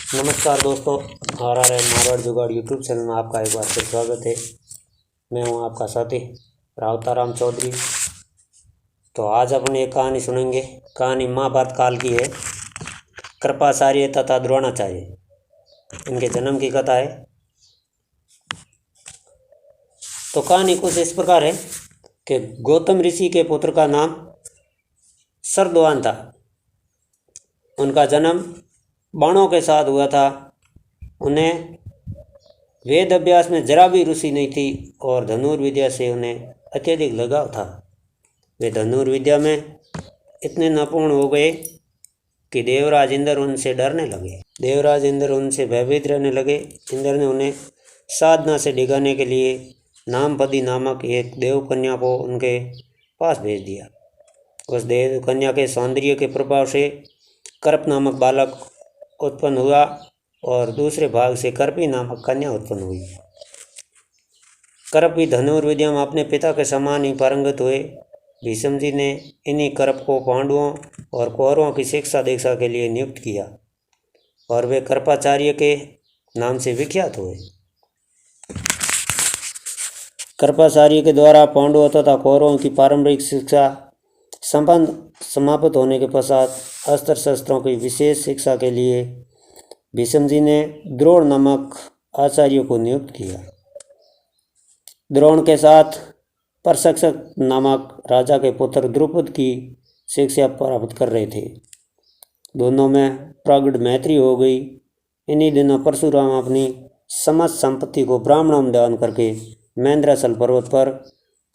नमस्कार दोस्तों, RRN मारवाड़ जुगाड़ यूट्यूब चैनल में आपका एक बार फिर स्वागत है। मैं हूं आपका साथी रावताराम चौधरी। तो आज अपन एक कहानी सुनेंगे। कहानी महाभारत काल की है। कृपाचार्य तथा द्रोणाचार्य, इनके जन्म की कथा है। तो कहानी कुछ इस प्रकार है कि गौतम ऋषि के पुत्र का नाम सरद्वान था। उनका जन्म बाणों के साथ हुआ था। उन्हें वेद अभ्यास में जरा भी रुचि नहीं थी और धनुर्विद्या से उन्हें अत्यधिक लगाव था। वे धनुर्विद्या में इतने निपुण हो गए कि देवराज इंद्र उनसे डरने लगे। देवराज इंद्र उनसे भयभीत रहने लगे। इंद्र ने उन्हें साधना से डिगाने के लिए नामपदी नामक एक देव कन्या को उनके पास भेज दिया। उस देव कन्या के सौंदर्य के प्रभाव से कर्प नामक बालक उत्पन्न हुआ और दूसरे भाग से कर्पी नामक कन्या उत्पन्न हुई। कर्प भी धनुर्विद्या में अपने पिता के समान ही पारंगत हुए। भीष्म जी ने इन्हीं कर्प को पांडवों और कौरवों की शिक्षा दीक्षा के लिए नियुक्त किया और वे कृपाचार्य के नाम से विख्यात हुए। कृपाचार्य के द्वारा पांडवों तथा कौरवों की पारंपरिक शिक्षा संपन्न समाप्त होने के पश्चात अस्त्र शस्त्रों की विशेष शिक्षा के लिए भीष्म जी ने द्रोण नामक आचार्य को नियुक्त किया। द्रोण के साथ प्रशक्षक नामक राजा के पुत्र द्रुपद की शिक्षा प्राप्त कर रहे थे। दोनों में प्रगढ़ मैत्री हो गई। इन्हीं दिनों परशुराम अपनी समस्त संपत्ति को ब्राह्मणों में दान करके महेंद्राचल पर्वत पर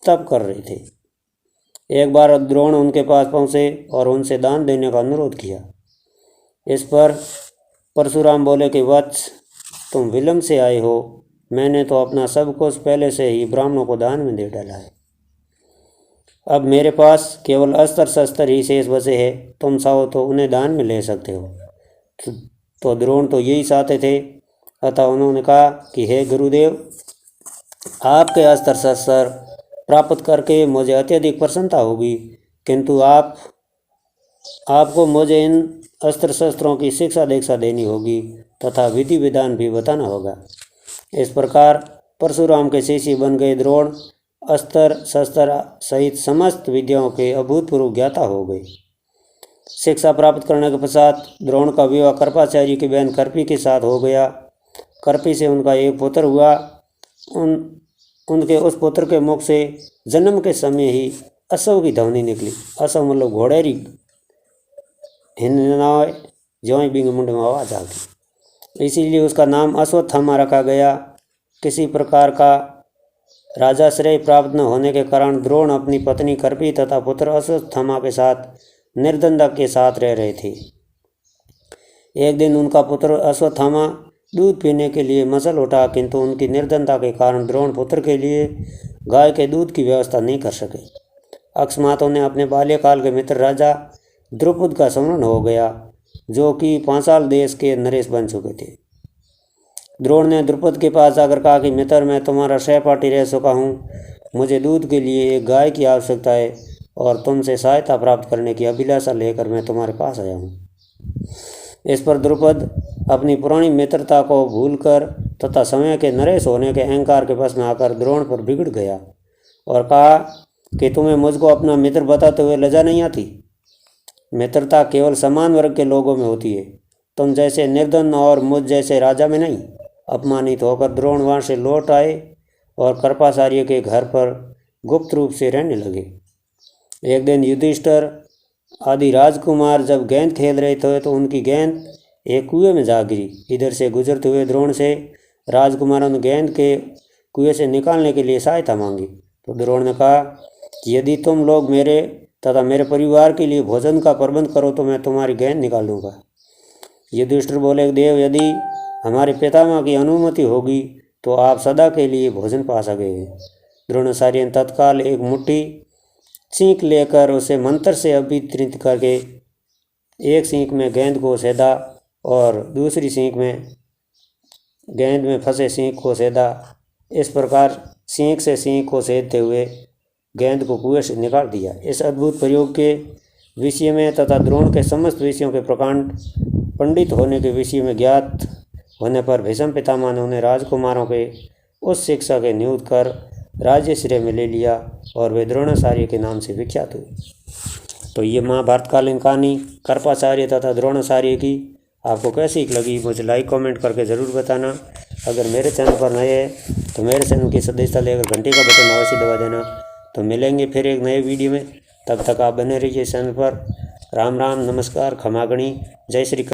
तप कर रहे थे। एक बार द्रोण उनके पास पहुँचे और उनसे दान देने का अनुरोध किया। इस पर परशुराम बोले कि वत्स, तुम विलम्ब से आए हो। मैंने तो अपना सब कुछ पहले से ही ब्राह्मणों को दान में दे डाला है। अब मेरे पास केवल अस्त्र शस्त्र ही शेष बचे हैं। तुम चाहो तो उन्हें दान में ले सकते हो। तो द्रोण तो यही चाहते थे। अतः उन्होंने कहा कि हे गुरुदेव, आपके अस्त्र शस्त्र प्राप्त करके मुझे अत्यधिक प्रसन्नता होगी, किंतु आपको मुझे इन अस्त्र शस्त्रों की शिक्षा दीक्षा देनी होगी तथा विधि विधान भी बताना होगा। इस प्रकार परशुराम के शिष्य बन गए द्रोण अस्त्र शस्त्र सहित समस्त विद्याओं के अभूतपूर्व ज्ञाता हो गए। शिक्षा प्राप्त करने के पश्चात द्रोण का विवाह कृपाचार्य की बहन कर्पी के साथ हो गया। कर्पी से उनका एक पुत्र हुआ। उनके उस पुत्र के मुख से जन्म के समय ही असव की ध्वनि निकली। असव मतलब घोड़ेरी हिन्नाय ज्यों बिंग मुंड में आवाज आ गई। इसीलिए उसका नाम अश्वत्थामा रखा गया। किसी प्रकार का राजाश्रय प्राप्त न होने के कारण द्रोण अपनी पत्नी कर्पी तथा पुत्र अश्वत्थामा के साथ निर्धनता के साथ रह रहे थे। एक दिन उनका पुत्र अश्वत्थामा दूध पीने के लिए मचल उठा, किंतु उनकी निर्धनता के कारण द्रोण पुत्र के लिए गाय के दूध की व्यवस्था नहीं कर सके। अकस्मात उन्हें अपने बाल्यकाल के मित्र राजा द्रुपद का स्मरण हो गया, जो कि पांचाल देश के नरेश बन चुके थे। द्रोण ने द्रुपद के पास जाकर कहा कि मित्र, मैं तुम्हारा सहपाठी रह चुका हूँ। मुझे दूध के लिए एक गाय की आवश्यकता है और तुमसे सहायता प्राप्त करने की अभिलाषा लेकर मैं तुम्हारे पास आया हूँ। इस पर द्रुपद अपनी पुरानी मित्रता को भूलकर तथा समय के नरेश होने के अहंकार के वश में आकर द्रोण पर बिगड़ गया और कहा कि तुम्हें मुझको अपना मित्र बताते हुए लज्जा नहीं आती। मित्रता केवल समान वर्ग के लोगों में होती है, तुम जैसे निर्धन और मुझ जैसे राजा में नहीं। अपमानित होकर द्रोण वहाँ से लौट आए और कृपाचार्य के घर पर गुप्त रूप से रहने लगे। एक दिन युधिष्ठिर आदि राजकुमार जब गेंद खेल रहे थे तो उनकी गेंद एक कुएं में जा गिरी। इधर से गुजरते हुए द्रोण से राजकुमारों ने गेंद के कुएं से निकालने के लिए सहायता मांगी। तो द्रोण ने कहा कि यदि तुम लोग मेरे तथा मेरे परिवार के लिए भोजन का प्रबंध करो तो मैं तुम्हारी गेंद निकाल दूंगा। युधिष्ठिर बोले, देव, यदि हमारे पितामह की अनुमति होगी तो आप सदा के लिए भोजन पा सकेंगे। द्रोणाचार्य ने तत्काल एक मुट्ठी सींक लेकर उसे मंत्र से अभित्रित करके एक सींक में गेंद को सेधा और दूसरी सींक में गेंद में फंसे सींक को सेधा। इस प्रकार सींक से सींक को सेधते हुए गेंद को कुएं से निकाल दिया। इस अद्भुत प्रयोग के विषय में तथा द्रोण के समस्त विषयों के पंडित होने के विषय में ज्ञात होने पर भीष्म पितामह ने उन्हें राजकुमारों के उस शिक्षा के नियुक्त कर राज्य श्रेय में ले लिया और वे द्रोणाचार्य के नाम से विख्यात हुए। तो ये महाभारतकालीन कहानी कृपाचार्य तथा द्रोणाचार्य की आपको कैसी लगी मुझे लाइक कमेंट करके ज़रूर बताना। अगर मेरे चैनल पर नए हैं तो मेरे चैनल की सदस्यता लेकर घंटी का बटन अवश्य दबा देना। तो मिलेंगे फिर एक नए वीडियो में, तब तक आप बने रहिए चैनल पर। राम राम, नमस्कार, खमागणी, जय श्री कृष्ण।